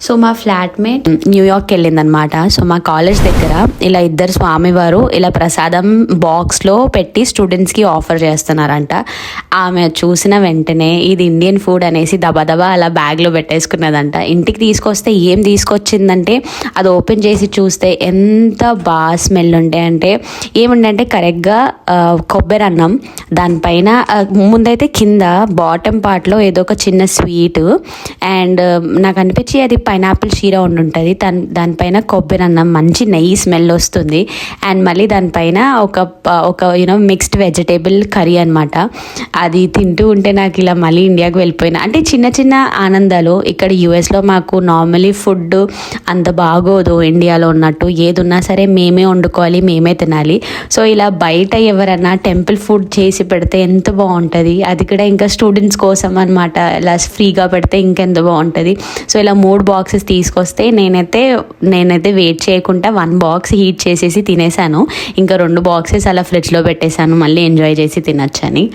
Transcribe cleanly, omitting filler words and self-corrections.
So మా flatmate New York వెళ్ళిందనమాట. So మా college దగ్గర ఇలా ఇద్దరు స్వామివారు ఇలా ప్రసాదం బాక్స్లో పెట్టి స్టూడెంట్స్కి ఆఫర్ చేస్తున్నారంట. ఆమె చూసిన వెంటనే ఇది ఇండియన్ ఫుడ్ అనేసి దబదబా అలా బ్యాగ్లో పెట్టేసుకున్నదంట. ఇంటికి తీసుకొస్తే ఏం తీసుకొచ్చిందంటే అది ఓపెన్ చేసి చూస్తే ఎంత బాగా స్మెల్ ఉండే అంటే ఏముండంటే కరెక్ట్గా కొబ్బరి అన్నం, దానిపైన ముందైతే కింద బాటమ్ పార్ట్లో ఏదో ఒక చిన్న స్వీట్ అండ్ నాకు అనిపించి అది పైనాపిల్ షీరా ఉంటుంది. దానిపైన కొబ్బరి అన్నం, మంచి నెయ్యి స్మెల్ వస్తుంది. అండ్ మళ్ళీ దానిపైన ఒక మిక్స్డ్ వెజిటేబుల్ కర్రీ అనమాట. అది తింటూ ఉంటే నాకు ఇలా మళ్ళీ ఇండియాకి వెళ్ళిపోయినా అంటే చిన్న చిన్న ఆనందాలు. ఇక్కడ యూఎస్లో మాకు నార్మలీ ఫుడ్ అంత బాగోదు ఇండియాలో ఉన్నట్టు. ఏది ఉన్నా సరే మేమే వండుకోవాలి, మేమే తినాలి. సో ఇలా బయట ఎవరన్నా టెంపుల్ ఫుడ్ చేసి పెడితే ఎంత బాగుంటుంది. అది కూడా ఇంకా స్టూడెంట్స్ కోసం అనమాట. ఇలా ఫ్రీగా పెడితే ఇంకెంత బాగుంటుంది. సో ఇలా 3 బాక్సెస్ తీసుకొస్తే నేనైతే వెయిట్ చేయకుండా 1 బాక్స్ హీట్ చేసేసి తినేసాను. ఇంకా 2 బాక్సెస్ అలా ఫ్రిడ్జ్లో పెట్టేశాను, మళ్ళీ ఎంజాయ్ చేసి తినొచ్చని.